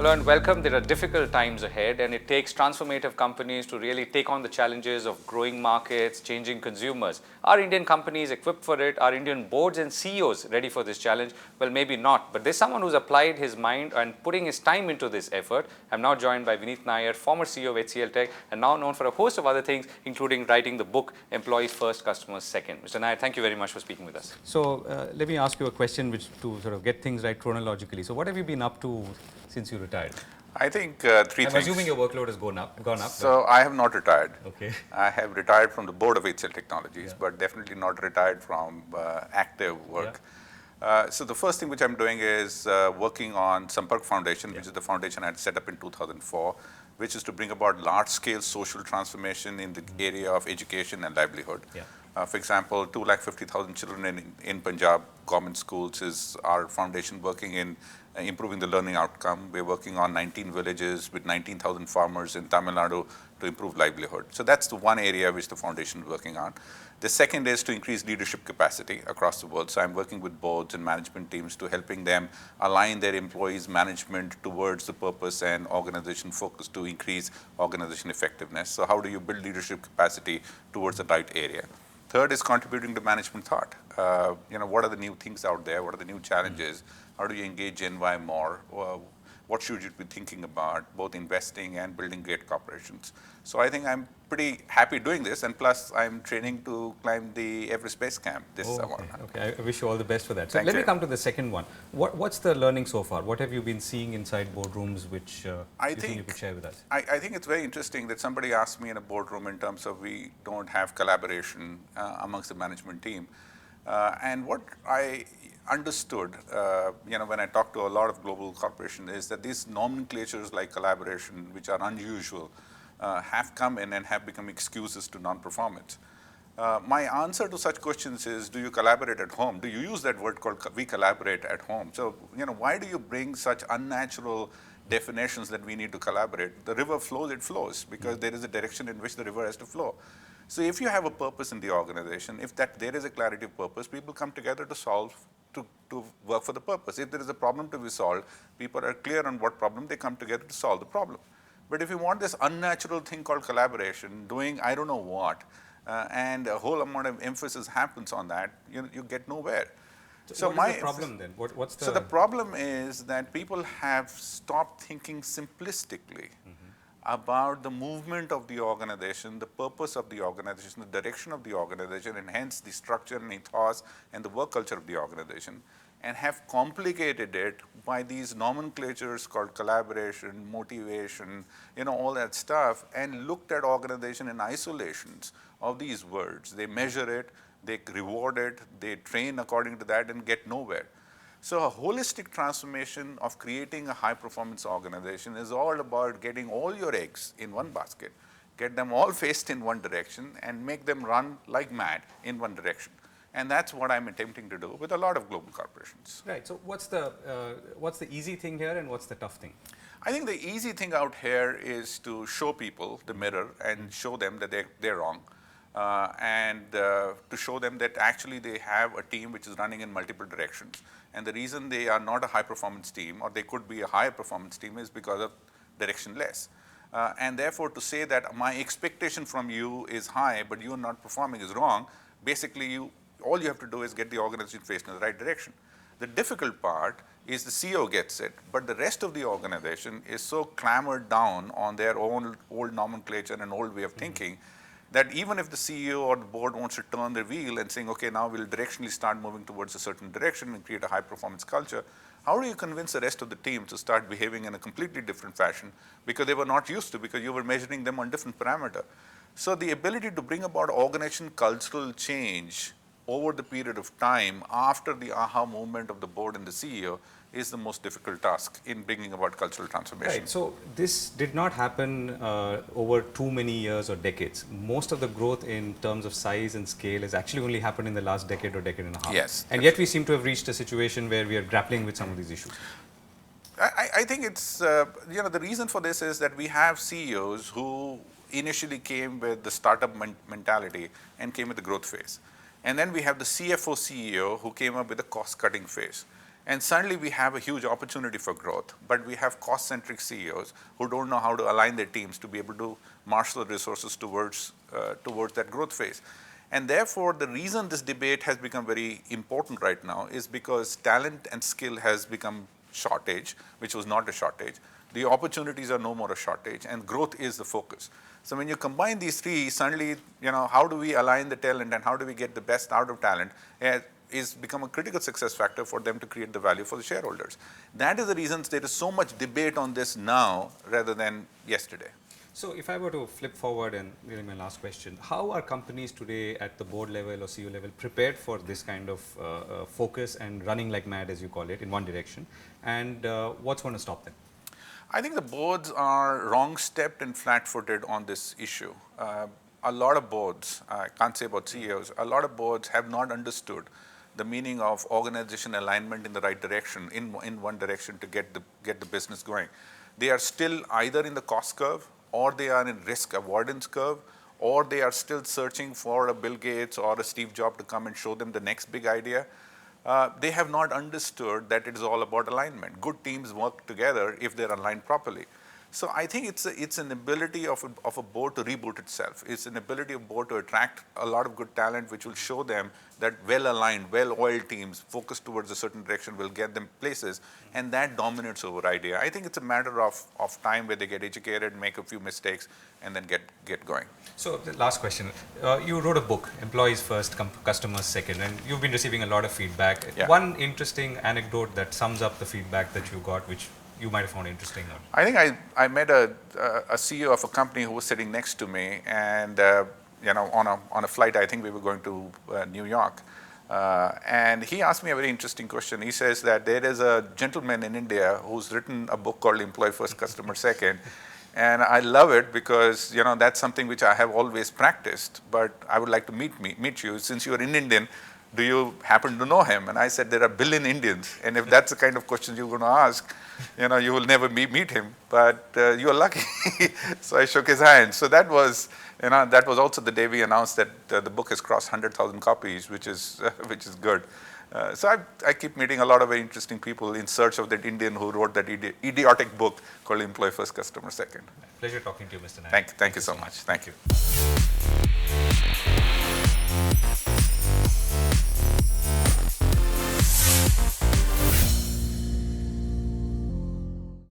learned, welcome. There are difficult times ahead, and it takes transformative companies to really take on the challenges of growing markets, changing consumers. Are Indian companies equipped for it? Are Indian boards and CEOs ready for this challenge? Well, maybe not, but there's someone who's applied his mind and putting his time into this effort. I'm now joined by Vineet Nayar, former CEO of HCL Tech, and now known for a host of other things, including writing the book Employees First, Customers Second. Mr. Nayar, thank you very much for speaking with us. So let me ask you a question which to sort of get things right chronologically. So what have you been up to since you retired? I think three things. I'm assuming your workload has gone up. So I have not retired. Okay. I have retired from the board of HCL Technologies, but definitely not retired from active work. So the first thing which I'm doing is working on Sampark Foundation, which is the foundation I had set up in 2004, which is to bring about large-scale social transformation in the area of education and livelihood. For example, 250,000 children in Punjab government schools is our foundation working in improving the learning outcome. We're working on 19 villages with 19,000 farmers in Tamil Nadu to improve livelihood. So that's the one area which the foundation is working on. The second is to increase leadership capacity across the world. So I'm working with boards and management teams to helping them align their employees' management towards the purpose and organization focus to increase organization effectiveness. So how do you build leadership capacity towards the right area? Third is contributing to management thought. What are the new things out there? What are the new challenges? How do you engage Gen Y more? What should you be thinking about, both investing and building great corporations? So I think I'm pretty happy doing this, and plus I'm training to climb the Everest Base Camp this summer. Okay, I wish you all the best for that. So Thank let you. me come to the second one. What's the learning so far? What have you been seeing inside boardrooms which you think you could share with us? I think it's very interesting that somebody asked me in a boardroom in terms of we don't have collaboration amongst the management team. And what I understood, when I talked to a lot of global corporations, is that these nomenclatures like collaboration, which are unusual, have come in and have become excuses to non-performance. My answer to such questions is, do you collaborate at home? Do you use that word called we collaborate at home? So, why do you bring such unnatural definitions that we need to collaborate? The river flows, it flows, because there is a direction in which the river has to flow. So if you have a purpose in the organization, if there is a clarity of purpose, people come together to solve, to work for the purpose. If there is a problem to be solved, people are clear on what problem, they come together to solve the problem. But if you want this unnatural thing called collaboration, doing I don't know what, and a whole amount of emphasis happens on that, you get nowhere. So what is the problem then? So the problem is that people have stopped thinking simplistically about the movement of the organization, the purpose of the organization, the direction of the organization, and hence the structure and ethos and the work culture of the organization, and have complicated it by these nomenclatures called collaboration, motivation, all that stuff, and looked at organization in isolations of these words. They measure it, they reward it, they train according to that and get nowhere. So a holistic transformation of creating a high-performance organization is all about getting all your eggs in one basket, get them all faced in one direction, and make them run like mad in one direction. And that's what I'm attempting to do with a lot of global corporations. Right. So what's the easy thing here and what's the tough thing? I think the easy thing out here is to show people the mirror and show them that they're wrong. And to show them that actually they have a team which is running in multiple directions. And the reason they are not a high-performance team, or they could be a high-performance team, is because of directionless. And therefore, to say that my expectation from you is high, but you are not performing is wrong, basically all you have to do is get the organization faced in the right direction. The difficult part is the CEO gets it, but the rest of the organization is so clambered down on their own old nomenclature and old way of thinking that even if the CEO or the board wants to turn the wheel and saying, okay, now we'll directionally start moving towards a certain direction and create a high-performance culture, how do you convince the rest of the team to start behaving in a completely different fashion because they were not used to, because you were measuring them on different parameter? So the ability to bring about organization cultural change over the period of time after the aha movement of the board and the CEO is the most difficult task in bringing about cultural transformation. Right. So this did not happen over too many years or decades. Most of the growth in terms of size and scale has actually only happened in the last decade or decade and a half. Yes. And yet we seem to have reached a situation where we are grappling with some of these issues. I think it's, the reason for this is that we have CEOs who initially came with the startup mentality and came with the growth phase. And then we have the CFO CEO who came up with the cost-cutting phase. And suddenly we have a huge opportunity for growth, but we have cost-centric CEOs who don't know how to align their teams to be able to marshal the resources towards that growth phase. And therefore, the reason this debate has become very important right now is because talent and skill has become shortage, which was not a shortage. The opportunities are no more a shortage, and growth is the focus. So when you combine these three, suddenly, how do we align the talent and how do we get the best out of talent is become a critical success factor for them to create the value for the shareholders. That is the reason there is so much debate on this now rather than yesterday. So if I were to flip forward and really my last question, how are companies today at the board level or CEO level prepared for this kind of focus and running like mad, as you call it, in one direction? And what's going to stop them? I think the boards are wrong-stepped and flat-footed on this issue. A lot of boards, I can't say about CEOs, a lot of boards have not understood the meaning of organization alignment in the right direction, in one direction to get the business going. They are still either in the cost curve, or they are in risk avoidance curve, or they are still searching for a Bill Gates or a Steve Jobs to come and show them the next big idea. They have not understood that it is all about alignment. Good teams work together if they're aligned properly. So I think it's an ability of a board to reboot itself. It's an ability of board to attract a lot of good talent, which will show them that well-aligned, well-oiled teams focused towards a certain direction will get them places, and that dominates over idea. I think it's a matter of time where they get educated, make a few mistakes, and then get going. So the last question, you wrote a book, Employees First, Customers Second, and you've been receiving a lot of feedback. Yeah. One interesting anecdote that sums up the feedback that you got, which you might have found interesting. I think I met a CEO of a company who was sitting next to me, and on a flight, I think we were going to New York, and he asked me a very interesting question. He says that there is a gentleman in India who's written a book called Employee First, Customer Second, and I love it because that's something which I have always practiced. But I would like to meet you since you're an Indian. Do you happen to know him? And I said, there are a billion Indians, and if that's the kind of question you're going to ask, you will never meet him, but you're lucky. So I shook his hand. So that was also the day we announced that the book has crossed 100,000 copies, which is good. So I keep meeting a lot of very interesting people in search of that Indian who wrote that idiotic book called Employee First, Customer Second. Pleasure talking to you, Mr. Nayar. Thank you so much. Thank you.